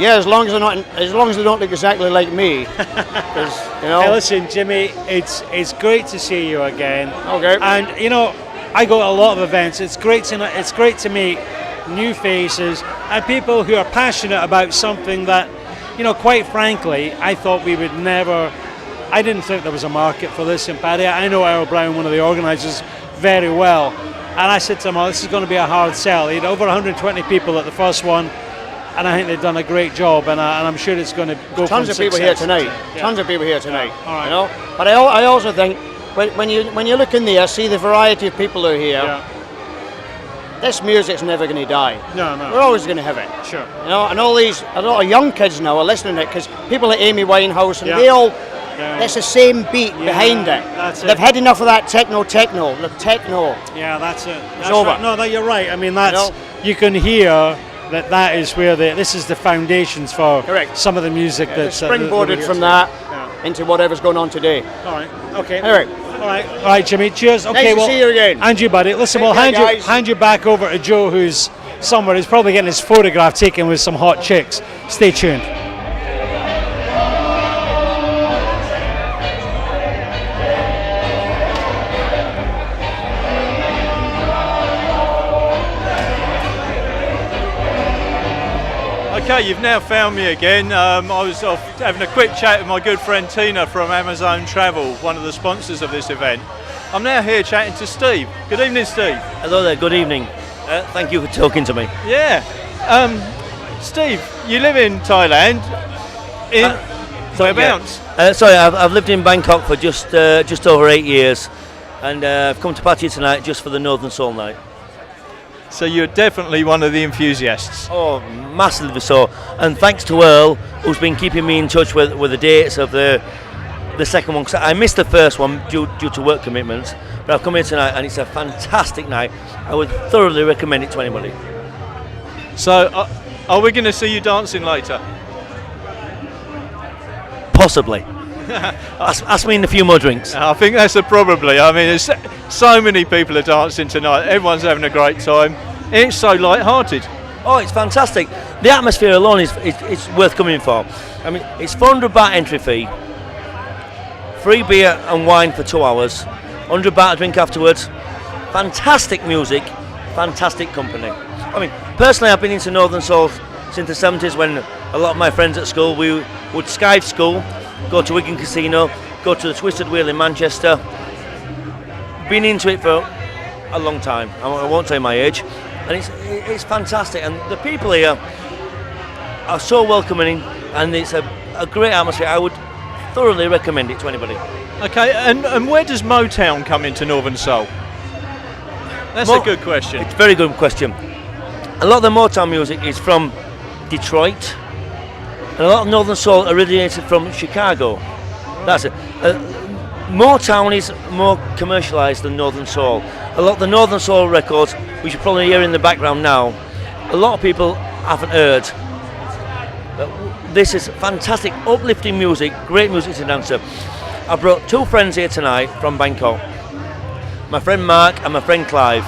Yeah, as long as they don't look exactly like me. 'Cause, you know. Hey, listen, Jimmy, it's great to see you again. Okay. And you know, I go to a lot of events. It's great to meet new faces and people who are passionate about something that, you know, quite frankly, I thought we would never. I didn't think there was a market for this in Pattaya. I know Earl Brown, one of the organisers, very well, and I said to him, "Oh, this is going to be a hard sell." He had over 120 people at the first one, and I think they've done a great job, and I'm sure it's going to go. Tons of people here tonight. Tons of people here tonight. All right. You know, but I also think when you look in there, see the variety of people who are here. Yeah. This music's never going to die. No. We're always going to have it. Sure. You know, and a lot of young kids now are listening to it because people like Amy Winehouse and Yeah. they all. Yeah. That's the same beat behind it. That's it. They've had enough of that techno. The techno. Yeah, that's it. That's over. Right. No, you're right. I mean, that's You know? you can hear that is where this is the foundations for Correct. some of the music that's Springboarded from that into whatever's going on today. All right. Okay. All right. All right, Jimmy. Cheers. Okay. Nice to see you again. And you, buddy. Listen, Take we'll care, hand you back over to Joe, who's somewhere. He's probably getting his photograph taken with some hot chicks. Stay tuned. Okay, you've now found me again. I was off having a quick chat with my good friend Tina from Amazon Travel, one of the sponsors of this event. I'm now here chatting to Steve. Good evening, Steve. Hello there, good evening. Thank you for talking to me. Yeah. Steve, you live in Thailand. Whereabouts? Sorry, I've lived in Bangkok for just over 8 years, and I've come to Pattaya tonight just for the Northern Soul Night. So you're definitely one of the enthusiasts. Oh, massively so. And thanks to Earl, who's been keeping me in touch with the dates of the second one. 'Cause I missed the first one due to work commitments, but I've come here tonight and it's a fantastic night. I would thoroughly recommend it to anybody. So are we going to see you dancing later? Possibly. ask me in a few more drinks. I think that's a probably. I mean, there's so many people are dancing tonight. Everyone's having a great time. It's so light-hearted. Oh, it's fantastic. The atmosphere alone is worth coming for. I mean, it's 400 baht entry fee, free beer and wine for 2 hours, 100 baht a drink afterwards. Fantastic music, fantastic company. I mean, personally, I've been into Northern Soul since the 70s when a lot of my friends at school, we would Skype school, go to Wigan Casino, go to the Twisted Wheel in Manchester. Been into it for a long time. I won't say my age, and it's fantastic. And the people here are so welcoming, and it's a great atmosphere. I would thoroughly recommend it to anybody. Okay, and where does Motown come into Northern Soul? That's a good question. It's a very good question. A lot of the Motown music is from Detroit, and a lot of Northern Soul originated from Chicago. That's it. Motown is more commercialised than Northern Soul. A lot of the Northern Soul records, which you probably hear in the background now, a lot of people haven't heard. This is fantastic, uplifting music, great music to dance to. I brought 2 friends here tonight from Bangkok. My friend Mark and my friend Clive.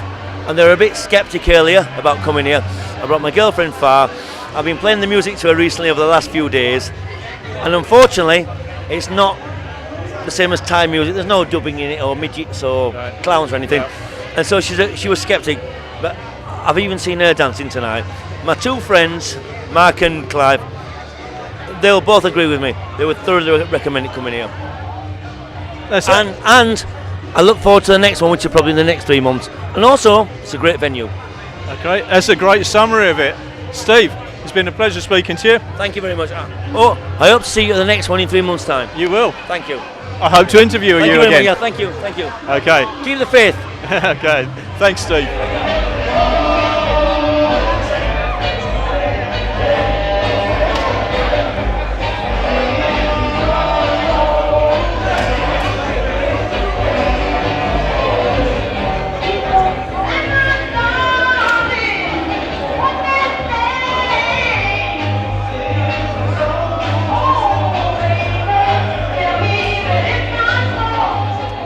And they were a bit sceptic earlier about coming here. I brought my girlfriend Far. I've been playing the music to her recently over the last few days. And unfortunately, it's not the same as Thai music. There's no dubbing in it or midgets or clowns or anything. Yeah. And so she was sceptic. But I've even seen her dancing tonight. My 2 friends, Mark and Clive, they'll both agree with me. They would thoroughly recommend it coming here. And I look forward to the next one, which is probably in the next 3 months. And also, it's a great venue. Okay, that's a great summary of it. Steve, it's been a pleasure speaking to you. Thank you very much. Oh, I hope to see you at the next one in 3 months' time. You will. Thank you. I hope to interview you again. Yeah, thank you. Okay. Keep the faith. Okay, thanks, Steve.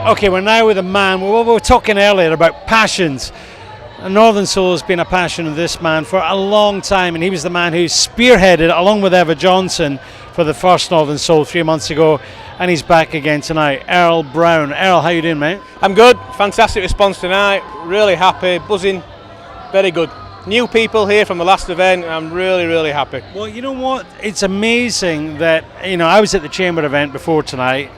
Okay, we're now with a man. We were talking earlier about passions. Northern Soul has been a passion of this man for a long time, and he was the man who spearheaded, along with Eva Johnson, for the first Northern Soul 3 months ago, and he's back again tonight. Earl Brown. Earl, how you doing, mate? I'm good. Fantastic response tonight. Really happy, buzzing, very good. New people here from the last event. I'm really, really happy. Well, you know what? It's amazing that, I was at the Chamber event before tonight,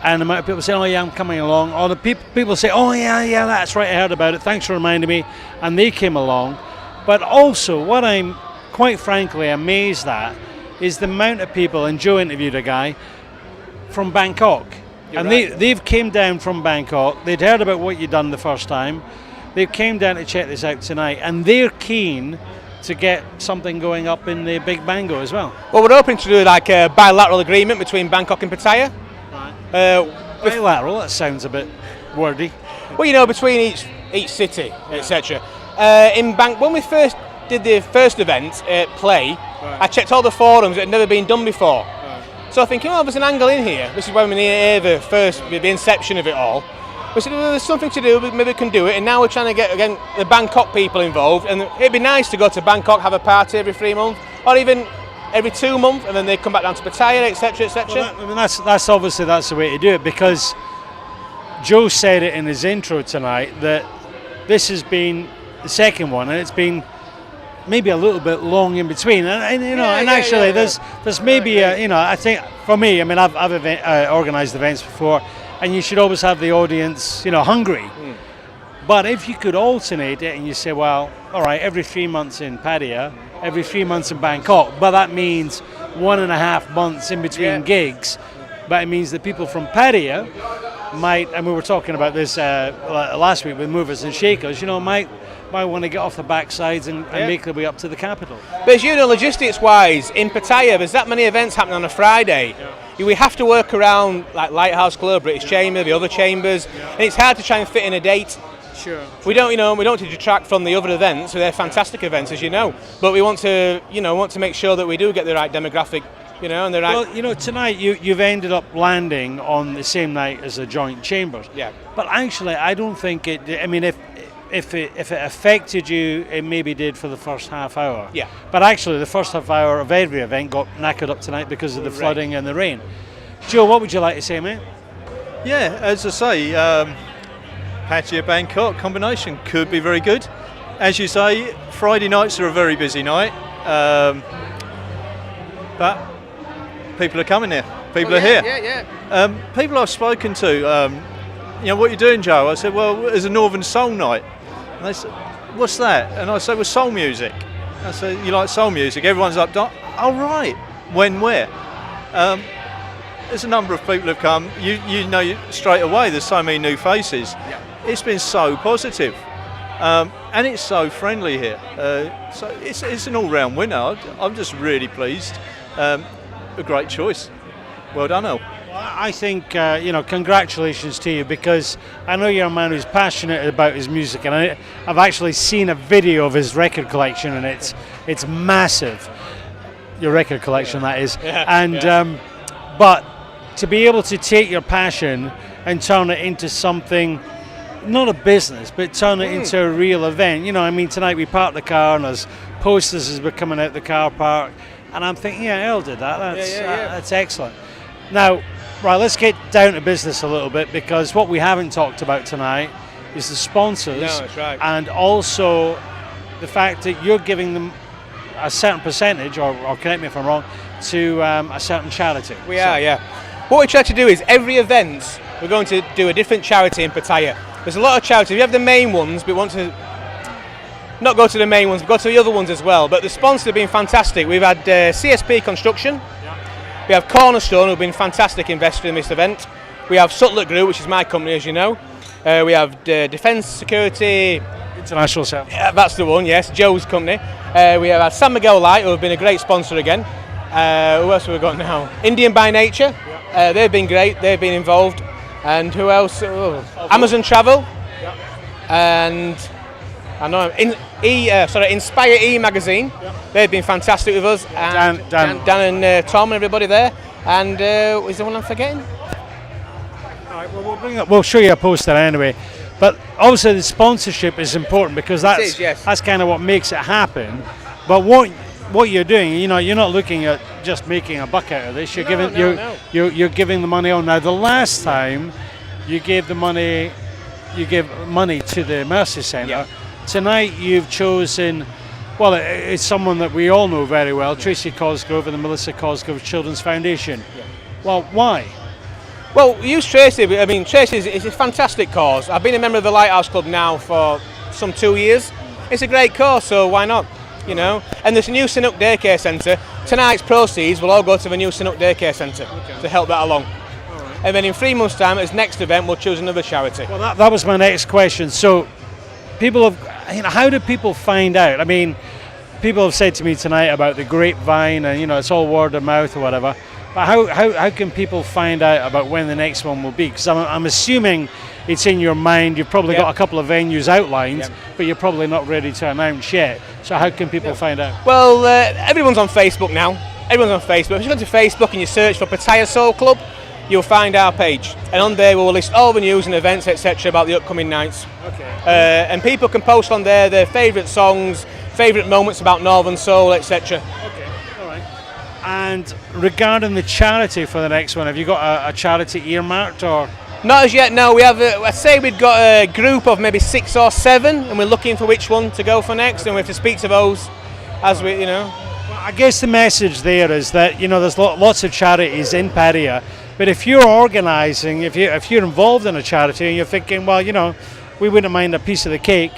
and the amount of people say, oh yeah, I'm coming along. Or the people say, oh yeah, that's right, I heard about it, thanks for reminding me, and they came along. But also, what I'm quite frankly amazed at is the amount of people, and Joe interviewed a guy from Bangkok. They've came down from Bangkok, they'd heard about what you'd done the first time, they came down to check this out tonight, and they're keen to get something going up in the Big Bango as well. Well, we're hoping to do like a bilateral agreement between Bangkok and Pattaya. Bilateral, that sounds a bit wordy. Well, between each city, etc. When we first did the first event at Play, I checked all the forums that had never been done before. So I think, there's an angle in here. This is when we hear the inception of it all. We said, well, there's something to do, maybe we can do it. And now we're trying to get, again, the Bangkok people involved. And it'd be nice to go to Bangkok, have a party every 3 months, or even every 2 months, and then they come back down to Pattaya, etc., etc. Well, that's obviously that's the way to do it, because Joe said it in his intro tonight that this has been the second one, and it's been maybe a little bit long in between, there's maybe I think for me, I've organised events before, and you should always have the audience hungry. But if you could alternate it and you say, well, all right, every 3 months in Pattaya, every 3 months in Bangkok, but that means 1.5 months in between gigs, but it means that people from Pattaya might, and we were talking about this last week with Movers and Shakers, might want to get off the backsides and make their way up to the capital. But as logistics-wise, in Pattaya, there's that many events happening on a Friday. We have to work around like Lighthouse Club, British Chamber, the other chambers, and it's hard to try and fit in a date. Sure. We don't want to detract from the other events. So they're fantastic events, as you know. But we want to make sure that we do get the right demographic, and the right. Well, tonight you've ended up landing on the same night as the joint chambers. Yeah. But actually, I don't think it. I mean, if it affected you, it maybe did for the first half hour. Yeah. But actually, the first half hour of every event got knackered up tonight because of the flooding and the rain. Joe, what would you like to say, mate? Yeah, as I say. Pattaya Bangkok combination could be very good. As you say, Friday nights are a very busy night, but people are coming here. People are here. Yeah. People I've spoken to, what are you doing, Joe? I said, well, there's a Northern Soul night. And they said, what's that? And I said, well, soul music. I said, you like soul music? Everyone's up, oh right, when, where? There's a number of people have come. You know straight away there's so many new faces. Yeah. It's been so positive, and it's so friendly here. So it's an all-round winner. I'm just really pleased. A great choice. Well done, Al. I think, congratulations to you, because I know you're a man who's passionate about his music, and I've actually seen a video of his record collection, and it's massive. Your record collection, that is. And but to be able to take your passion and turn it into something, not a business, but turn it into a real event. Tonight we parked the car and there's posters as we're coming out the car park, and I'm thinking, Earl did that. That's excellent. Now, right, let's get down to business a little bit, because what we haven't talked about tonight is the sponsors. No, that's right. And also the fact that you're giving them a certain percentage, or correct me if I'm wrong, to a certain charity. We are. What we try to do is every event we're going to do a different charity in Pattaya. There's a lot of charities. We have the main ones, but we want to not go to the main ones, but go to the other ones as well. But the sponsors have been fantastic. We've had CSP Construction. We have Cornerstone, who've been fantastic investor in this event. We have Sutler Group, which is my company, as you know. We have Defence Security International Service. Yeah, that's the one, yes, Joe's company. We have had San Miguel Light, who have been a great sponsor again. Who else have we got now? Indian by Nature. They've been great, they've been involved. And who else? Amazon Travel. And I know Inspire E magazine. They've been fantastic with us. And Dan and Tom and everybody there. And is there one I'm forgetting? All right, well, we'll show you a poster anyway. But obviously the sponsorship is important because that's yes. that's kind of what makes it happen. But what you're doing, you're not looking at just making a buck out of this. You're giving the money on. Now the last time you gave money to the Mercy Centre. Yeah. Tonight you've chosen, well, it's someone that we all know very well, Tracy Cosgrove and the Melissa Cosgrove Children's Foundation. Yeah. Well, why? Well, we use Tracy. I mean, Tracy is a fantastic cause. I've been a member of the Lighthouse Club now for some 2 years. It's a great cause, so why not? And there's a new Chinook Daycare Centre. Tonight's proceeds will all go to the new Chinook Daycare Centre to help that along. Right. And then in 3 months' time, as next event, we'll choose another charity. Well, that was my next question. So, how do people find out? I mean, people have said to me tonight about the grapevine, and it's all word of mouth or whatever. But how can people find out about when the next one will be? Because I'm assuming it's in your mind. You've probably got a couple of venues outlined, but you're probably not ready to announce yet. So how can people find out? Well, everyone's on Facebook now. Everyone's on Facebook. If you go to Facebook and you search for Pattaya Soul Club, you'll find our page. And on there we'll list all the news and events, etc. about the upcoming nights. Okay. And people can post on there their favourite songs, favourite moments about Northern Soul, etc. Okay. And regarding the charity for the next one, have you got a charity earmarked or? Not as yet, no. We have, I'd say we've got a group of maybe 6 or 7, and we're looking for which one to go for next, and we have to speak to those as we, Well, I guess the message there is that, there's lots of charities in Pattaya, but if you're organising, if you're involved in a charity and you're thinking, well, we wouldn't mind a piece of the cake,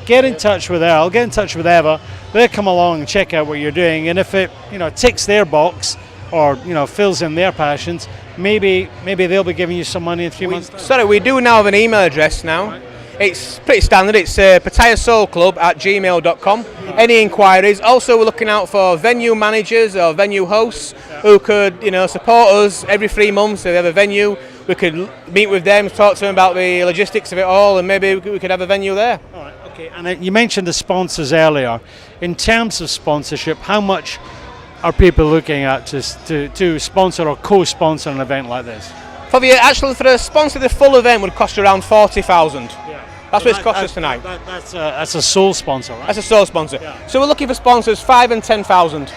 get in touch with Earl, get in touch with Eva. They'll come along and check out what you're doing, and if it ticks their box or fills in their passions, maybe they'll be giving you some money in 3 months' time. Sorry, we do now have an email address now. Right. It's pretty standard. It's pattayasoulclub@gmail.com. Any inquiries? Also, we're looking out for venue managers or venue hosts who could support us every 3 months. If they have a venue, we could meet with them, talk to them about the logistics of it all, and maybe we could have a venue there. All right. Okay. And you mentioned the sponsors earlier. In terms of sponsorship, how much are people looking at to sponsor or co-sponsor an event like this? For a sponsor, the full event would cost around 40,000. Yeah. That's what it's cost us tonight. That's a sole sponsor, right? That's a sole sponsor. Yeah. So we're looking for sponsors 5,000 and 10,000. Okay.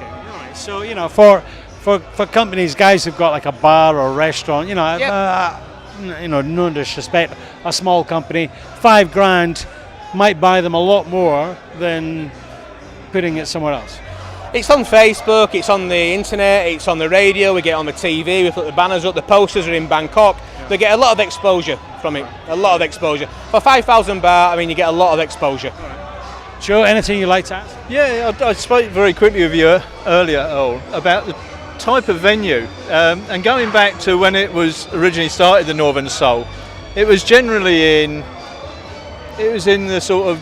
All right. So for companies, guys who've got like a bar or a restaurant, no disrespect, a small company, $5,000 might buy them a lot more than putting it somewhere else. It's on Facebook, it's on the internet, it's on the radio, we get on the TV, we put the banners up, the posters are in Bangkok. Yeah. They get a lot of exposure from it, a lot of exposure. For 5,000 baht, you get a lot of exposure. Right. Joe, anything you'd like to ask? Yeah, I spoke very quickly with you earlier, Earl, about the type of venue. And going back to when it was originally started, the Northern Soul, it was generally in the sort of,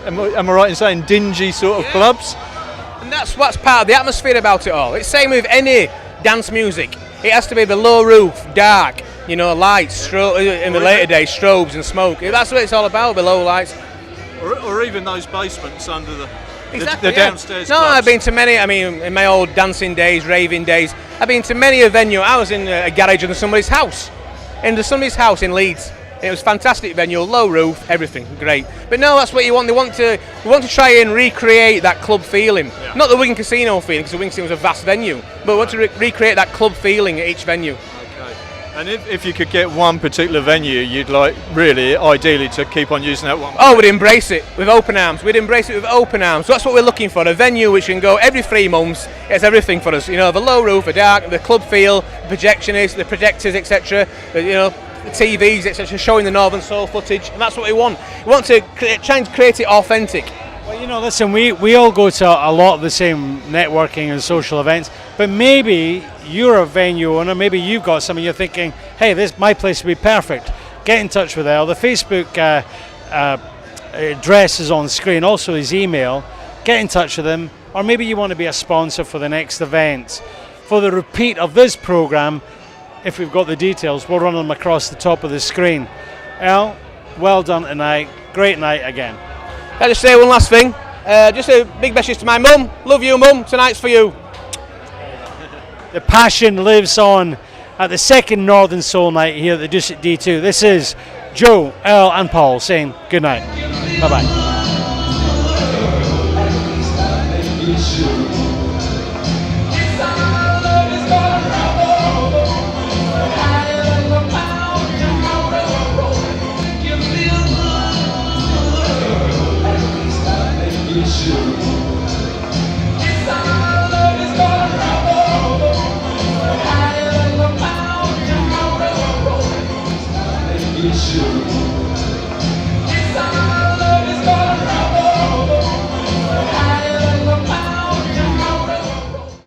am I right in saying, dingy sort of clubs? And that's what's part of the atmosphere about it all. It's the same with any dance music. It has to be the low roof, dark, lights, in the later days, strobes and smoke. That's what it's all about, the low lights. Or even those basements under the downstairs No, clubs. I've been to many, in my old dancing days, raving days, I've been to many a venue. I was in a garage under somebody's house, in Leeds. It was a fantastic venue, low roof, everything, great. But no, that's what you want. We want to try and recreate that club feeling. Yeah. Not the Wigan Casino feeling, because the Wigan Casino was a vast venue, but we want to recreate that club feeling at each venue. Okay. And if you could get one particular venue, you'd like, really, ideally, to keep on using that one? Oh, we'd embrace it with open arms. We'd embrace it with open arms. So that's what we're looking for, a venue which can go every 3 months. It's everything for us. The low roof, the dark, the club feel, the projectionists, the projectors, etc. The TVs, etc., showing the Northern Soul footage, and that's what we want. We want to try and create it authentic. Well, listen, we all go to a lot of the same networking and social events, but maybe you're a venue owner, maybe you've got something you're thinking, hey, my place would be perfect. Get in touch with Elle. The Facebook address is on screen, also his email. Get in touch with him, or maybe you want to be a sponsor for the next event. For the repeat of this programme, if we've got the details, we'll run them across the top of the screen. Al, well done tonight. Great night again. Can I just say one last thing? Just a big message to my mum. Love you, mum. Tonight's for you. The passion lives on at the second Northern Soul Night here at the Dusit D2. This is Joe, Earl, and Paul saying good night. Bye bye. It's you.